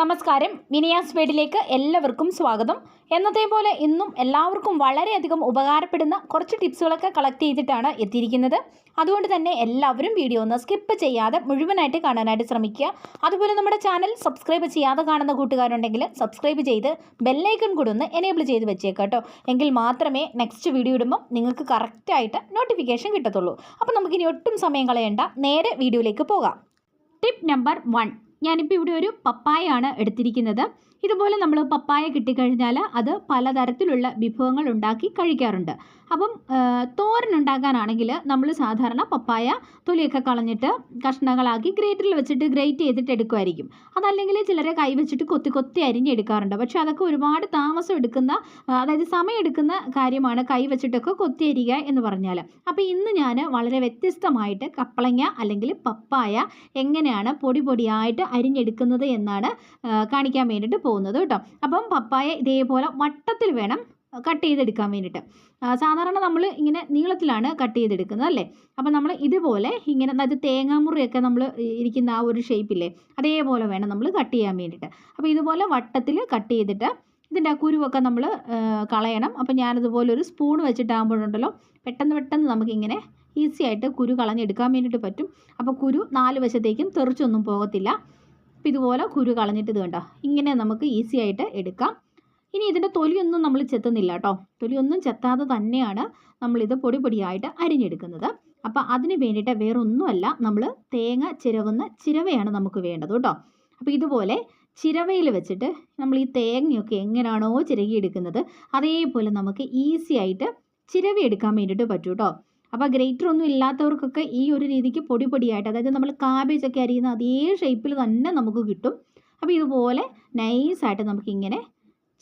നമസ്കാരം, മിനിയാസ് വേഡിലേക്ക് എല്ലാവർക്കും സ്വാഗതം. എന്നത്തെ പോലെ ഇന്നും എല്ലാവർക്കും വളരെയധികം ഉപകാരപ്പെടുന്ന കുറച്ച് ടിപ്സുകളൊക്കെ കളക്ട് ചെയ്തിട്ടാണ് എത്തിയിരിക്കുന്നത്. അതുകൊണ്ട് തന്നെ എല്ലാവരും വീഡിയോ ഒന്ന് സ്കിപ്പ് ചെയ്യാതെ മുഴുവനായിട്ട് കാണാനായിട്ട് ശ്രമിക്കുക. അതുപോലെ നമ്മുടെ ചാനൽ സബ്സ്ക്രൈബ് ചെയ്യാതെ കാണുന്ന കൂട്ടുകാരുണ്ടെങ്കിൽ സബ്സ്ക്രൈബ് ചെയ്ത് ബെല്ലൈക്കൺ കൂടെ ഒന്ന് എനേബിൾ ചെയ്ത് വെച്ചേക്കാം കേട്ടോ. എങ്കിൽ മാത്രമേ നെക്സ്റ്റ് വീഡിയോ ഇടുമ്പോൾ നിങ്ങൾക്ക് കറക്റ്റായിട്ട് നോട്ടിഫിക്കേഷൻ കിട്ടത്തുള്ളൂ. അപ്പോൾ നമുക്കിനി ഒട്ടും സമയം കളയണ്ട, നേരെ വീഡിയോയിലേക്ക് പോകാം. Tip number 1. ഞാനിപ്പോൾ ഇവിടെ ഒരു പപ്പായയാണ് എടുത്തിരിക്കുന്നത്. ഇതുപോലെ നമ്മൾ പപ്പായ കിട്ടിക്കഴിഞ്ഞാൽ അത് പലതരത്തിലുള്ള വിഭവങ്ങൾ ഉണ്ടാക്കി കഴിക്കാറുണ്ട്. അപ്പം തോരൻ ഉണ്ടാക്കാനാണെങ്കിൽ നമ്മൾ സാധാരണ പപ്പായ തൊലിയൊക്കെ കളഞ്ഞിട്ട് കഷ്ണങ്ങളാക്കി ഗ്രേറ്ററിൽ വെച്ചിട്ട് ഗ്രേറ്റ് ചെയ്തിട്ട് എടുക്കുമായിരിക്കും. അതല്ലെങ്കിൽ ചിലരെ കൈ വെച്ചിട്ട് കൊത്തി കൊത്തി അരിഞ്ഞെടുക്കാറുണ്ട്. പക്ഷേ അതൊക്കെ ഒരുപാട് താമസം എടുക്കുന്ന, അതായത് സമയം എടുക്കുന്ന കാര്യമാണ് കൈ വെച്ചിട്ടൊക്കെ കൊത്തി അരിയുക എന്ന് പറഞ്ഞാൽ. അപ്പോൾ ഇന്ന് ഞാൻ വളരെ വ്യത്യസ്തമായിട്ട് കപ്പളങ്ങ അല്ലെങ്കിൽ പപ്പായ എങ്ങനെയാണ് പൊടി പൊടിയായിട്ട് അരിഞ്ഞെടുക്കുന്നത് എന്നാണ് കാണിക്കാൻ വേണ്ടിയിട്ട് പോകുന്നത് കേട്ടോ. അപ്പം പപ്പായ ഇതേപോലെ വട്ടത്തിൽ വേണം കട്ട് ചെയ്തെടുക്കാൻ വേണ്ടിയിട്ട്. സാധാരണ നമ്മൾ ഇങ്ങനെ നീളത്തിലാണ് കട്ട് ചെയ്തെടുക്കുന്നത് അല്ലേ. അപ്പം നമ്മൾ ഇതുപോലെ ഇങ്ങനെ, അതായത് തേങ്ങാമുറിയൊക്കെ നമ്മൾ ഇരിക്കുന്ന ആ ഒരു ഷേപ്പില്ലേ, അതേപോലെ വേണം നമ്മൾ കട്ട് ചെയ്യാൻ വേണ്ടിയിട്ട്. അപ്പോൾ ഇതുപോലെ വട്ടത്തിൽ കട്ട് ചെയ്തിട്ട് ഇതിൻ്റെ ആ കുരുവൊക്കെ നമ്മൾ കളയണം. അപ്പോൾ ഞാനിതുപോലെ ഒരു സ്പൂൺ വെച്ചിട്ടാകുമ്പോഴുണ്ടല്ലോ പെട്ടെന്ന് നമുക്കിങ്ങനെ ഈസി ആയിട്ട് കുരു കളഞ്ഞെടുക്കാൻ വേണ്ടിയിട്ട് പറ്റും. അപ്പോൾ കുരു 4 വശത്തേക്കും തെറിച്ചൊന്നും പോകത്തില്ല. അപ്പോൾ ഇതുപോലെ കുരു കളഞ്ഞിട്ട് ഇത് കണ്ടോ, ഇങ്ങനെ നമുക്ക് ഈസി ആയിട്ട് എടുക്കാം. ഇനി ഇതിൻ്റെ തൊലിയൊന്നും നമ്മൾ ചെത്തുന്നില്ല കേട്ടോ. തൊലിയൊന്നും ചെത്താതെ തന്നെയാണ് നമ്മളിത് പൊടി പൊടിയായിട്ട് അരിഞ്ഞെടുക്കുന്നത്. അപ്പോൾ അതിന് വേണ്ടിയിട്ട് വേറൊന്നുമല്ല, നമ്മൾ തേങ്ങ ചിരവുന്ന ചിരവയാണ് നമുക്ക് വേണ്ടത് കേട്ടോ. അപ്പോൾ ഇതുപോലെ ചിരവയിൽ വെച്ചിട്ട് നമ്മൾ ഈ തേങ്ങയൊക്കെ എങ്ങനെയാണോ ചിരകിയെടുക്കുന്നത് അതേപോലെ നമുക്ക് ഈസി ആയിട്ട് ചിരവിയെടുക്കാൻ വേണ്ടിയിട്ട് പറ്റും കേട്ടോ. അപ്പോൾ ഗ്രേറ്റർ ഒന്നും ഇല്ലാത്തവർക്കൊക്കെ ഈ ഒരു രീതിക്ക് പൊടി പൊടിയായിട്ട്, അതായത് നമ്മൾ കാബേജൊക്കെ അരിയുന്ന അതേ ഷേപ്പിൽ തന്നെ നമുക്ക് കിട്ടും. അപ്പോൾ ഇതുപോലെ നൈസായിട്ട് നമുക്കിങ്ങനെ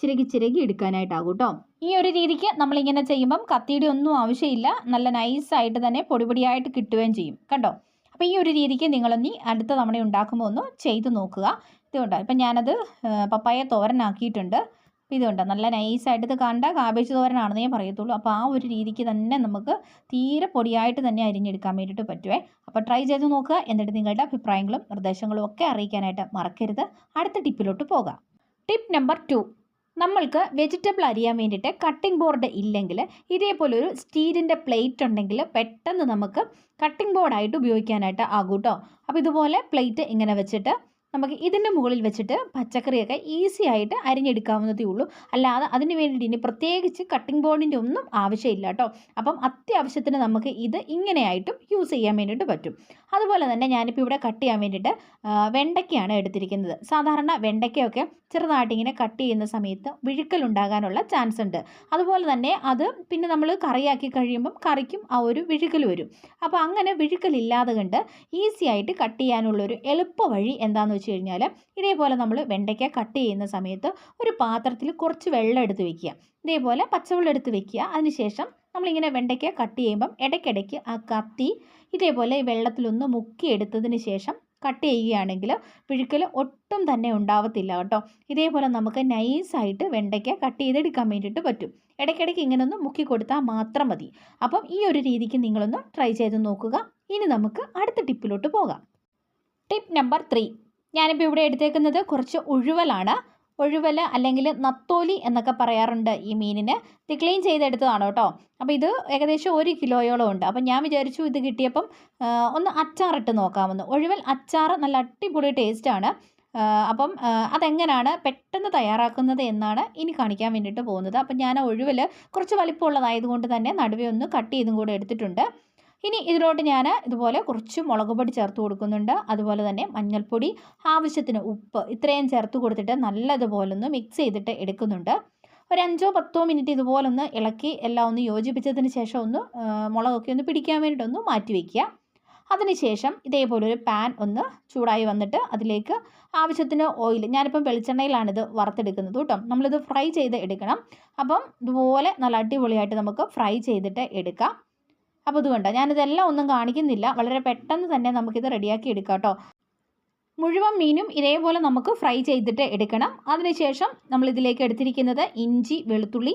ചിരകി എടുക്കാനായിട്ടാകും കേട്ടോ. ഈ ഒരു രീതിക്ക് നമ്മളിങ്ങനെ ചെയ്യുമ്പം കത്തിയുടെ ഒന്നും ആവശ്യമില്ല, നല്ല നൈസായിട്ട് തന്നെ പൊടി പൊടിയായിട്ട് കിട്ടുകയും ചെയ്യും കണ്ടോ. അപ്പോൾ ഈ ഒരു രീതിക്ക് നിങ്ങളൊന്ന് അടുത്ത തവണ ഉണ്ടാക്കുമ്പോൾ ഒന്ന് ചെയ്ത് നോക്കുക. ഇതുകൊണ്ടോ, ഇപ്പം ഞാനത് പപ്പായ തോരനാക്കിയിട്ടുണ്ട്. ഇതുകൊണ്ട് നല്ല നൈസായിട്ട് ഇത് കണ്ട കാബേജ് തോരനാണെന്നേ പറയത്തുള്ളൂ. അപ്പോൾ ആ ഒരു രീതിക്ക് തന്നെ നമുക്ക് തീരെ പൊടിയായിട്ട് തന്നെ അരിഞ്ഞെടുക്കാൻ വേണ്ടിയിട്ട് പറ്റുമേ. അപ്പോൾ ട്രൈ ചെയ്ത് നോക്കുക. എന്നിട്ട് നിങ്ങളുടെ അഭിപ്രായങ്ങളും നിർദ്ദേശങ്ങളും ഒക്കെ അറിയിക്കാനായിട്ട് മറക്കരുത്. അടുത്ത ടിപ്പിലോട്ട് പോകാം. Tip number 2. നമ്മൾക്ക് വെജിറ്റബിൾ അരിയാൻ വേണ്ടിയിട്ട് കട്ടിംഗ് ബോർഡ് ഇല്ലെങ്കിൽ ഇതേപോലെ ഒരു സ്റ്റീലിൻ്റെ പ്ലേറ്റ് ഉണ്ടെങ്കിൽ പെട്ടെന്ന് നമുക്ക് കട്ടിംഗ് ബോർഡായിട്ട് ഉപയോഗിക്കാനായിട്ട് ആകും കേട്ടോ. അപ്പോൾ ഇതുപോലെ പ്ലേറ്റ് ഇങ്ങനെ വെച്ചിട്ട് നമുക്ക് ഇതിൻ്റെ മുകളിൽ വെച്ചിട്ട് പച്ചക്കറിയൊക്കെ ഈസി ആയിട്ട് അരിഞ്ഞെടുക്കാവുന്നതേ ഉള്ളൂ. അല്ലാതെ അതിന് വേണ്ടിയിട്ട് ഇനി പ്രത്യേകിച്ച് കട്ടിംഗ് ബോർഡിൻ്റെ ഒന്നും ആവശ്യമില്ല കേട്ടോ. അപ്പം അത്യാവശ്യത്തിന് നമുക്ക് ഇത് ഇങ്ങനെയായിട്ടും യൂസ് ചെയ്യാൻ വേണ്ടിയിട്ട് പറ്റും. അതുപോലെ തന്നെ ഞാനിപ്പോൾ ഇവിടെ കട്ട് ചെയ്യാൻ വേണ്ടിയിട്ട് വെണ്ടയ്ക്കയാണ് എടുത്തിരിക്കുന്നത്. സാധാരണ വെണ്ടയ്ക്കയൊക്കെ ചെറുതായിട്ട് ഇങ്ങനെ കട്ട് ചെയ്യുന്ന സമയത്ത് വിഴുക്കലുണ്ടാകാനുള്ള ചാൻസ് ഉണ്ട്. അതുപോലെ തന്നെ അത് പിന്നെ നമ്മൾ കറിയാക്കി കഴിയുമ്പം കറിക്കും ആ ഒരു വിഴുക്കൽ വരും. അപ്പോൾ അങ്ങനെ വിഴുക്കലില്ലാതെ കണ്ട് ഈസി ആയിട്ട് കട്ട് ചെയ്യാനുള്ളൊരു എളുപ്പ വഴി എന്താണെന്ന് വെച്ച് കഴിഞ്ഞാൽ, ഇതേപോലെ നമ്മൾ വെണ്ടയ്ക്ക കട്ട് ചെയ്യുന്ന സമയത്ത് ഒരു പാത്രത്തിൽ കുറച്ച് വെള്ളം എടുത്ത് വെക്കുക. ഇതേപോലെ പച്ചവെള്ളം എടുത്ത് വെക്കുക. അതിനുശേഷം നമ്മളിങ്ങനെ വെണ്ടയ്ക്ക കട്ട് ചെയ്യുമ്പം ഇടയ്ക്കിടയ്ക്ക് ആ കത്തി ഇതേപോലെ വെള്ളത്തിലൊന്ന് മുക്കിയെടുത്തതിന് ശേഷം കട്ട് ചെയ്യുകയാണെങ്കിൽ പിഴുക്കൽ ഒട്ടും തന്നെ ഉണ്ടാവത്തില്ല കേട്ടോ. ഇതേപോലെ നമുക്ക് നൈസായിട്ട് വെണ്ടയ്ക്ക കട്ട് ചെയ്തെടുക്കാൻ വേണ്ടിയിട്ട് പറ്റും. ഇടയ്ക്കിടയ്ക്ക് ഇങ്ങനെ ഒന്ന് മുക്കി കൊടുത്താൽ മാത്രം മതി. അപ്പം ഈ ഒരു രീതിക്ക് നിങ്ങളൊന്ന് ട്രൈ ചെയ്ത് നോക്കുക. ഇനി നമുക്ക് അടുത്ത ടിപ്പിലോട്ട് പോകാം. Tip number 3. ഞാനിപ്പോൾ ഇവിടെ എടുത്തേക്കുന്നത് കുറച്ച് ഉഴുവലാണ്. ഒഴുവൽ അല്ലെങ്കിൽ നത്തോലി എന്നൊക്കെ പറയാറുണ്ട് ഈ മീനിന്. ഇത് ക്ലീൻ ചെയ്തെടുത്തതാണ് കേട്ടോ. അപ്പോൾ ഇത് ഏകദേശം 1 കിലോയോളം ഉണ്ട്. അപ്പം ഞാൻ വിചാരിച്ചു ഇത് കിട്ടിയപ്പം ഒന്ന് അച്ചാറിട്ട് നോക്കാമെന്ന്. ഒഴുവൽ അച്ചാർ നല്ല അടിപൊളി ടേസ്റ്റാണ്. അപ്പം അതെങ്ങനെയാണ് പെട്ടെന്ന് തയ്യാറാക്കുന്നത് എന്നാണ് ഇനി കാണിക്കാൻ വേണ്ടിയിട്ട് പോകുന്നത്. അപ്പം ഞാൻ ഒഴുവൽ കുറച്ച് വലിപ്പമുള്ളതായതുകൊണ്ട് തന്നെ നടുവേ ഒന്ന് കട്ട് ചെയ്തും കൂടെ എടുത്തിട്ടുണ്ട്. ഇനി ഇതിലോട്ട് ഞാൻ ഇതുപോലെ കുറച്ച് മുളക് പൊടി ചേർത്ത് കൊടുക്കുന്നുണ്ട്. അതുപോലെ തന്നെ മഞ്ഞൾപ്പൊടി, ആവശ്യത്തിന് ഉപ്പ്, ഇത്രയും ചേർത്ത് കൊടുത്തിട്ട് നല്ലതുപോലെ ഒന്ന് മിക്സ് ചെയ്തിട്ട് എടുക്കുന്നുണ്ട്. ഒരു 5-10 മിനിറ്റ് ഇതുപോലൊന്ന് ഇളക്കി എല്ലാം ഒന്ന് യോജിപ്പിച്ചതിന് ശേഷം ഒന്ന് മുളകൊക്കെ ഒന്ന് പിടിക്കാൻ വേണ്ടിയിട്ടൊന്ന് മാറ്റി വയ്ക്കുക. അതിനുശേഷം ഇതേപോലെ ഒരു പാൻ ഒന്ന് ചൂടായി വന്നിട്ട് അതിലേക്ക് ആവശ്യത്തിന് ഓയിൽ, ഞാനിപ്പം വെളിച്ചെണ്ണയിലാണിത് വറുത്തെടുക്കുന്നത് കേട്ടോ. നമ്മളിത് ഫ്രൈ ചെയ്ത് എടുക്കണം. അപ്പം ഇതുപോലെ നല്ല അടിപൊളിയായിട്ട് നമുക്ക് ഫ്രൈ ചെയ്തിട്ട് എടുക്കാം. അപ്പോൾ ഇതുകൊണ്ട് ഞാനിതെല്ലാം ഒന്നും കാണിക്കുന്നില്ല, വളരെ പെട്ടെന്ന് തന്നെ നമുക്കിത് റെഡിയാക്കി എടുക്കാം കേട്ടോ. മുഴുവൻ മീനും ഇതേപോലെ നമുക്ക് ഫ്രൈ ചെയ്തിട്ട് എടുക്കണം. അതിനുശേഷം നമ്മളിതിലേക്ക് എടുത്തിരിക്കുന്നത് ഇഞ്ചി, വെളുത്തുള്ളി,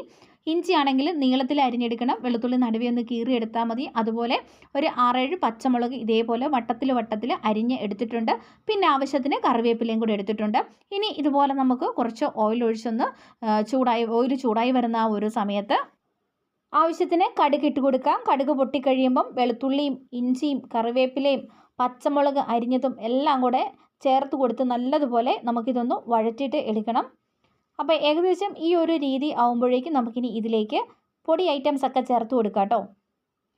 ഇഞ്ചി ആണെങ്കിൽ നീളത്തിൽ അരിഞ്ഞെടുക്കണം, വെളുത്തുള്ളി നടുവേ ഒന്ന് കീറിയെടുത്താൽ മതി. അതുപോലെ ഒരു 6-7 പച്ചമുളക് ഇതേപോലെ വട്ടത്തിൽ അരിഞ്ഞ് എടുത്തിട്ടുണ്ട്. പിന്നെ ആവശ്യത്തിന് കറിവേപ്പിലയും കൂടി എടുത്തിട്ടുണ്ട്. ഇനി ഇതുപോലെ നമുക്ക് കുറച്ച് ഓയിൽ ഒഴിച്ചൊന്ന് ഓയിൽ ചൂടായി വരുന്ന ആ ഒരു സമയത്ത് ആവശ്യത്തിന് കടുക് ഇട്ട് കൊടുക്കാം. കടുക് പൊട്ടിക്കഴിയുമ്പം വെളുത്തുള്ളിയും ഇഞ്ചിയും കറിവേപ്പിലയും പച്ചമുളക് അരിഞ്ഞതും എല്ലാം കൂടെ ചേർത്ത് കൊടുത്ത് നല്ലതുപോലെ നമുക്കിതൊന്ന് വഴറ്റിയിട്ട് എടുക്കണം. അപ്പോൾ ഏകദേശം ഈ ഒരു രീതി ആകുമ്പോഴേക്കും നമുക്കിനി ഇതിലേക്ക് പൊടി ഐറ്റംസ് ഒക്കെ ചേർത്ത് കൊടുക്കാം കേട്ടോ.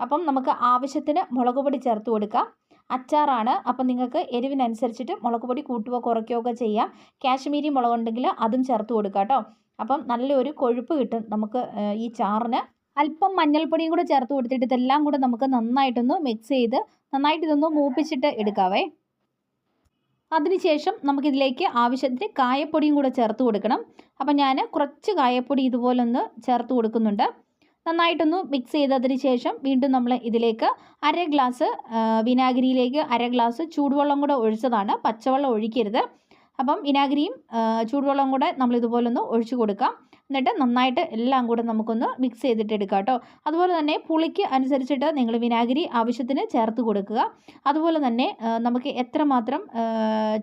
അപ്പം നമുക്ക് ആവശ്യത്തിന് മുളക് പൊടി ചേർത്ത് കൊടുക്കാം. അച്ചാറാണ്, അപ്പം നിങ്ങൾക്ക് എരിവിനനുസരിച്ചിട്ട് മുളക് പൊടി കൂട്ടുകയോ കുറയ്ക്കുകയോ ഒക്കെ ചെയ്യാം. കാശ്മീരി മുളകുണ്ടെങ്കിൽ അതും ചേർത്ത് കൊടുക്കാം കേട്ടോ. അപ്പം നല്ലൊരു കൊഴുപ്പ് കിട്ടും നമുക്ക് ഈ ചാറിന്. അല്പം മഞ്ഞൾപ്പൊടിയും കൂടെ ചേർത്ത് കൊടുത്തിട്ട് ഇതെല്ലാം കൂടെ നമുക്ക് നന്നായിട്ടൊന്ന് മിക്സ് ചെയ്ത് നന്നായിട്ട് ഇതൊന്ന് മൂപ്പിച്ചിട്ട് എടുക്കാവേ. അതിനുശേഷം നമുക്കിതിലേക്ക് ആവശ്യത്തിന് കായപ്പൊടിയും കൂടെ ചേർത്ത് കൊടുക്കണം. അപ്പം ഞാൻ കുറച്ച് കായപ്പൊടി ഇതുപോലെ ഒന്ന് ചേർത്ത് കൊടുക്കുന്നുണ്ട്. നന്നായിട്ടൊന്ന് മിക്സ് ചെയ്തതിന് ശേഷം വീണ്ടും നമ്മൾ ഇതിലേക്ക് 1/2 ഗ്ലാസ് വിനാഗിരിയിലേക്ക് 1/2 ഗ്ലാസ് ചൂടുവെള്ളം കൂടെ ഒഴിച്ചതാണ്, പച്ചവെള്ളം ഒഴിക്കരുത്. അപ്പം വിനാഗിരിയും ചൂടുവെള്ളം കൂടെ നമ്മളിതുപോലൊന്ന് ഒഴിച്ചു കൊടുക്കാം. എന്നിട്ട് നന്നായിട്ട് എല്ലാം കൂടെ നമുക്കൊന്ന് മിക്സ് ചെയ്തിട്ട് എടുക്കാം കേട്ടോ. അതുപോലെ തന്നെ പുളിക്ക് അനുസരിച്ചിട്ട് നിങ്ങൾ വിനാഗിരി ആവശ്യത്തിന് ചേർത്ത് കൊടുക്കുക. അതുപോലെ തന്നെ നമുക്ക് എത്രമാത്രം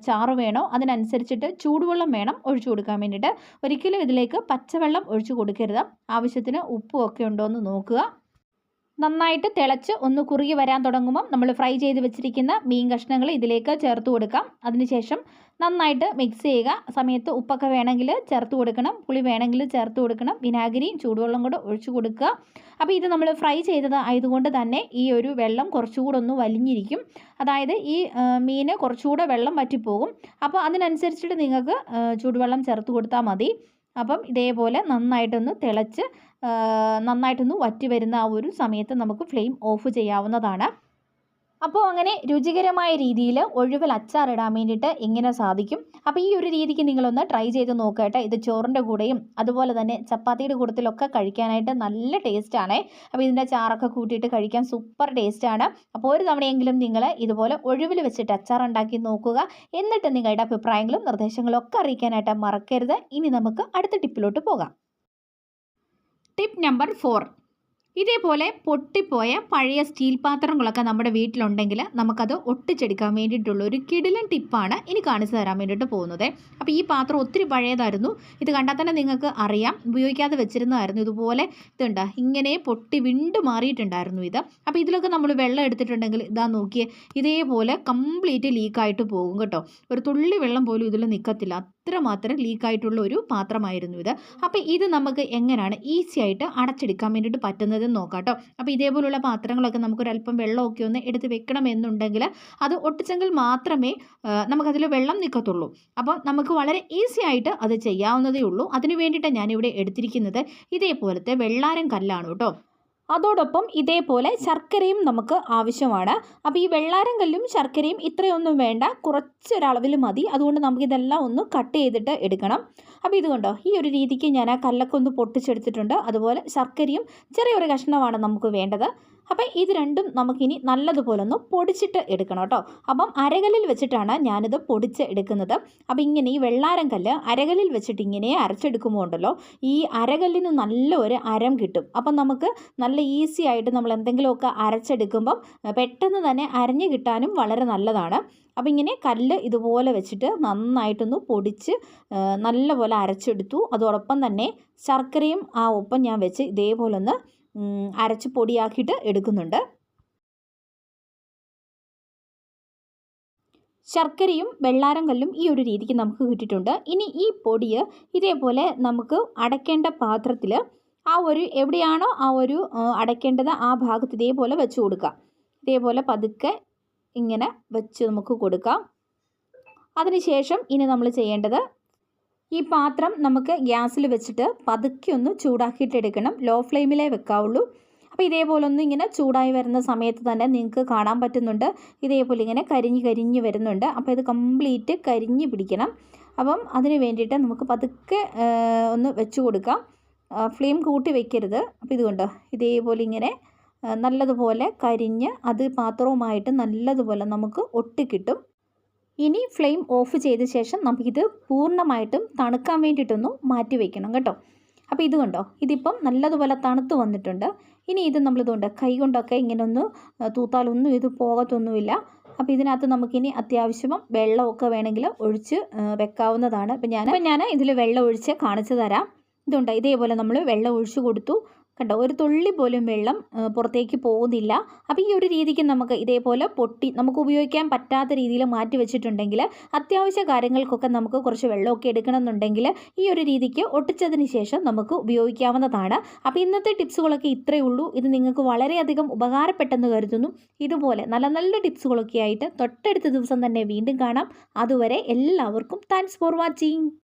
ചാറ് വേണോ അതിനനുസരിച്ചിട്ട് ചൂടുവെള്ളം വേണം ഒഴിച്ചു കൊടുക്കാൻ വേണ്ടിയിട്ട്. ഒരിക്കലും ഇതിലേക്ക് പച്ചവെള്ളം ഒഴിച്ചു കൊടുക്കരുത്. ആവശ്യത്തിന് ഉപ്പും ഒക്കെ ഉണ്ടോ എന്ന് നോക്കുക. നന്നായിട്ട് തിളച്ച് ഒന്ന് കുറുകി വരാൻ തുടങ്ങുമ്പം നമ്മൾ ഫ്രൈ ചെയ്ത് വെച്ചിരിക്കുന്ന മീൻ കഷ്ണങ്ങൾ ഇതിലേക്ക് ചേർത്ത് കൊടുക്കാം. അതിനുശേഷം നന്നായിട്ട് മിക്സ് ചെയ്യുക. സമയത്ത് ഉപ്പൊക്കെ വേണമെങ്കിൽ ചേർത്ത് കൊടുക്കണം, പുളി വേണമെങ്കിൽ ചേർത്ത് കൊടുക്കണം, വിനാഗിരിയും ചൂടുവെള്ളം കൂടെ ഒഴിച്ചു കൊടുക്കുക. അപ്പോൾ ഇത് നമ്മൾ ഫ്രൈ ചെയ്തത് ആയതുകൊണ്ട് തന്നെ ഈ ഒരു വെള്ളം കുറച്ചുകൂടെ ഒന്ന് വലിഞ്ഞിരിക്കും. അതായത് ഈ മീൻ കുറച്ചുകൂടെ വെള്ളം വറ്റിപ്പോകും. അപ്പോൾ അതിനനുസരിച്ചിട്ട് നിങ്ങൾക്ക് ചൂടുവെള്ളം ചേർത്ത് കൊടുത്താൽ മതി. അപ്പം ഇതേപോലെ നന്നായിട്ടൊന്ന് തിളച്ച് നന്നായിട്ടൊന്ന് വറ്റി വരുന്ന ആ ഒരു സമയത്ത് നമുക്ക് ഫ്ലെയിം ഓഫ് ചെയ്യാവുന്നതാണ്. അപ്പോൾ അങ്ങനെ രുചികരമായ രീതിയിൽ ഒഴുവൽ അച്ചാറിടാൻ വേണ്ടിയിട്ട് ഇങ്ങനെ സാധിക്കും. അപ്പോൾ ഈ ഒരു രീതിക്ക് നിങ്ങളൊന്ന് ട്രൈ ചെയ്ത് നോക്കട്ടെ. ഇത് ചോറിൻ്റെ കൂടെയും അതുപോലെ തന്നെ ചപ്പാത്തിയുടെ കൂട്ടത്തിലൊക്കെ കഴിക്കാനായിട്ട് നല്ല ടേസ്റ്റാണ്. അപ്പോൾ ഇതിൻ്റെ ചാറൊക്കെ കൂട്ടിയിട്ട് കഴിക്കാൻ സൂപ്പർ ടേസ്റ്റാണ്. അപ്പോൾ ഒരു തവണയെങ്കിലും നിങ്ങൾ ഇതുപോലെ ഒഴുവിൽ വെച്ചിട്ട് അച്ചാർ ഉണ്ടാക്കി നോക്കുക. എന്നിട്ട് നിങ്ങളുടെ അഭിപ്രായങ്ങളും നിർദ്ദേശങ്ങളും ഒക്കെ അറിയിക്കാനായിട്ട് മറക്കരുത്. ഇനി നമുക്ക് അടുത്ത ടിപ്പിലോട്ട് പോകാം. Tip number 4. ഇതേപോലെ പൊട്ടിപ്പോയ പഴയ സ്റ്റീൽ പാത്രങ്ങളൊക്കെ നമ്മുടെ വീട്ടിലുണ്ടെങ്കിൽ നമുക്കത് ഒട്ടിച്ചെടുക്കാൻ വേണ്ടിയിട്ടുള്ള ഒരു കിടിലൻ ടിപ്പാണ് ഇനി കാണിച്ചു തരാൻ വേണ്ടിയിട്ട് പോകുന്നത്. അപ്പോൾ ഈ പാത്രം ഒത്തിരി പഴയതായിരുന്നു. ഇത് കണ്ടാൽ തന്നെ നിങ്ങൾക്ക് അറിയാം, ഉപയോഗിക്കാതെ വെച്ചിരുന്നതായിരുന്നു. ഇതുപോലെ ഇതുണ്ട്, ഇങ്ങനെ പൊട്ടി വിണ്ടു മാറിയിട്ടുണ്ടായിരുന്നു ഇത്. അപ്പോൾ ഇതിലൊക്കെ നമ്മൾ വെള്ളം എടുത്തിട്ടുണ്ടെങ്കിൽ ഇതാ നോക്കിയേ, ഇതേപോലെ കംപ്ലീറ്റ് ലീക്കായിട്ട് പോകും കേട്ടോ. ഒരു തുള്ളി വെള്ളം പോലും ഇതിൽ നിൽക്കത്തില്ല, അത്രമാത്രം ലീക്കായിട്ടുള്ള ഒരു പാത്രമായിരുന്നു ഇത്. അപ്പോൾ ഇത് നമുക്ക് എങ്ങനെയാണ് ഈസി ആയിട്ട് അടച്ചെടുക്കാൻ വേണ്ടിയിട്ട് പറ്റുന്നത് നോക്കാം കേട്ടോ. അപ്പോൾ ഇതേപോലുള്ള പാത്രങ്ങളൊക്കെ നമുക്കൊരല്പം വെള്ളമൊക്കെ ഒന്ന് എടുത്ത് വെക്കണമെന്നുണ്ടെങ്കിൽ അത് ഒട്ടിച്ചെങ്കിൽ മാത്രമേ നമുക്കതിൽ വെള്ളം നിൽക്കത്തുള്ളൂ. അപ്പോൾ നമുക്ക് വളരെ ഈസി ആയിട്ട് അത് ചെയ്യാവുന്നതേ ഉള്ളൂ. അതിന് വേണ്ടിയിട്ട് ഞാനിവിടെ എടുത്തിരിക്കുന്നത് ഇതേപോലത്തെ വെള്ളാരം കല്ലാണ് കേട്ടോ. അതോടൊപ്പം ഇതേപോലെ ശർക്കരയും നമുക്ക് ആവശ്യമാണ്. അപ്പോൾ ഈ വെള്ളാരം കല്ലും ശർക്കരയും ഇത്രയൊന്നും വേണ്ട, കുറച്ചൊരളവിൽ മതി. അതുകൊണ്ട് നമുക്കിതെല്ലാം ഒന്ന് കട്ട് ചെയ്തിട്ട് എടുക്കണം. അപ്പോൾ ഇതുകൊണ്ടോ ഈ ഒരു രീതിക്ക് ഞാൻ ആ കല്ലൊക്കെ ഒന്ന് പൊട്ടിച്ചെടുത്തിട്ടുണ്ട്. അതുപോലെ ശർക്കരയും ചെറിയൊരു കഷ്ണമാണ് നമുക്ക് വേണ്ടത്. അപ്പം ഇത് രണ്ടും നമുക്കിനി നല്ലതുപോലെ ഒന്ന് പൊടിച്ചിട്ട് എടുക്കണം കേട്ടോ. അപ്പം അരകല്ലിൽ വെച്ചിട്ടാണ് ഞാനിത് പൊടിച്ച് എടുക്കുന്നത്. അപ്പം ഇങ്ങനെ ഈ വെള്ളാരം കല്ല് അരകല്ലിൽ വെച്ചിട്ട് ഇങ്ങനെ അരച്ചെടുക്കുമ്പോൾ ഉണ്ടല്ലോ, ഈ അരകല്ലിന് നല്ല ഒരു അരം കിട്ടും. അപ്പം നമുക്ക് നല്ല ഈസി ആയിട്ട് നമ്മൾ എന്തെങ്കിലുമൊക്കെ അരച്ചെടുക്കുമ്പം പെട്ടെന്ന് തന്നെ അരഞ്ഞ് കിട്ടാനും വളരെ നല്ലതാണ്. അപ്പം ഇങ്ങനെ കല്ല് ഇതുപോലെ വെച്ചിട്ട് നന്നായിട്ടൊന്ന് പൊടിച്ച് നല്ലപോലെ അരച്ചെടുത്തു. അതോടൊപ്പം തന്നെ ശർക്കരയും ആ ഒപ്പം ഞാൻ വെച്ച് ഇതേപോലെ ഒന്ന് അരച്ച് പൊടിയാക്കിയിട്ട് എടുക്കുന്നുണ്ട്. ശർക്കരയും വെള്ളാരം കല്ലും ഈ ഒരു രീതിക്ക് നമുക്ക് കിട്ടിയിട്ടുണ്ട്. ഇനി ഈ പൊടിയെ ഇതേപോലെ നമുക്ക് അടയ്ക്കേണ്ട പാത്രത്തിൽ ആ ഒരു എവിടെയാണോ ആ ഒരു അടയ്ക്കേണ്ടത് ആ ഭാഗത്ത് ഇതേപോലെ വെച്ച് കൊടുക്കാം. ഇതേപോലെ പതുക്കെ ഇങ്ങനെ വെച്ച് നമുക്ക് കൊടുക്കാം. അതിനുശേഷം ഇനി നമ്മൾ ചെയ്യേണ്ടത് ഈ പാത്രം നമുക്ക് ഗ്യാസിൽ വെച്ചിട്ട് പതുക്കെ ഒന്ന് ചൂടാക്കിയിട്ടെടുക്കണം. ലോ ഫ്ലെയിമിലേ വെക്കാവുള്ളൂ. അപ്പോൾ ഇതേപോലെ ഒന്ന് ഇങ്ങനെ ചൂടായി വരുന്ന സമയത്ത് തന്നെ നിങ്ങൾക്ക് കാണാൻ പറ്റുന്നുണ്ട്, ഇതേപോലെ ഇങ്ങനെ കരിഞ്ഞ് വരുന്നുണ്ട്. അപ്പോൾ ഇത് കംപ്ലീറ്റ് കരിഞ്ഞ് പിടിക്കണം. അപ്പം അതിന് വേണ്ടിയിട്ട് നമുക്ക് പതുക്കെ ഒന്ന് വെച്ച് കൊടുക്കാം. ഫ്ലെയിം കൂട്ടി വെക്കരുത്. അപ്പോൾ ഇതുകൊണ്ട് ഇതേപോലെ ഇങ്ങനെ നല്ലതുപോലെ കരിഞ്ഞ് അത് പാത്രവുമായിട്ട് നല്ലതുപോലെ നമുക്ക് ഒട്ടിക്കിട്ടും. ഇനി ഫ്ലെയിം ഓഫ് ചെയ്ത ശേഷം നമുക്കിത് പൂർണ്ണമായിട്ടും തണുക്കാൻ വേണ്ടിയിട്ടൊന്ന് മാറ്റി വയ്ക്കണം കേട്ടോ. അപ്പോൾ ഇത് കണ്ടോ, ഇതിപ്പം നല്ലതുപോലെ തണുത്ത് വന്നിട്ടുണ്ട്. ഇനി ഇത് നമ്മളിതുകൊണ്ട് കൈ കൊണ്ടൊക്കെ ഇങ്ങനെ ഒന്ന് തൂത്താലൊന്നും ഇത് പോകത്തൊന്നുമില്ല. അപ്പോൾ ഇതിനകത്ത് നമുക്കിനി അത്യാവശ്യം വെള്ളമൊക്കെ വേണമെങ്കിൽ ഒഴിച്ച് വെക്കാവുന്നതാണ്. അപ്പോൾ ഞാൻ ഇതിൽ വെള്ളം ഒഴിച്ച് കാണിച്ചു തരാം. ഇതുണ്ട്, ഇതേപോലെ നമ്മൾ വെള്ളം ഒഴിച്ച് കൊടുത്തു. കണ്ടോ, ഒരു തുള്ളി പോലും വെള്ളം പുറത്തേക്ക് പോകുന്നില്ല. അപ്പോൾ ഈ ഒരു രീതിക്ക് നമുക്ക് ഇതേപോലെ പൊട്ടി നമുക്ക് ഉപയോഗിക്കാൻ പറ്റാത്ത രീതിയിൽ മാറ്റി വെച്ചിട്ടുണ്ടെങ്കിൽ അത്യാവശ്യ കാര്യങ്ങൾക്കൊക്കെ നമുക്ക് കുറച്ച് വെള്ളമൊക്കെ എടുക്കണമെന്നുണ്ടെങ്കിൽ ഈ ഒരു രീതിക്ക് ഒട്ടിച്ചതിന് ശേഷം നമുക്ക് ഉപയോഗിക്കാവുന്നതാണ്. അപ്പോൾ ഇന്നത്തെ ടിപ്സുകളൊക്കെ ഇത്രയേ ഉള്ളൂ. ഇത് നിങ്ങൾക്ക് വളരെയധികം ഉപകാരപ്പെട്ടെന്ന് കരുതുന്നു. ഇതുപോലെ നല്ല നല്ല ടിപ്സുകളൊക്കെ ആയിട്ട് തൊട്ടടുത്ത ദിവസം തന്നെ വീണ്ടും കാണാം. അതുവരെ എല്ലാവർക്കും താങ്ക്സ് ഫോർ വാച്ചിങ്.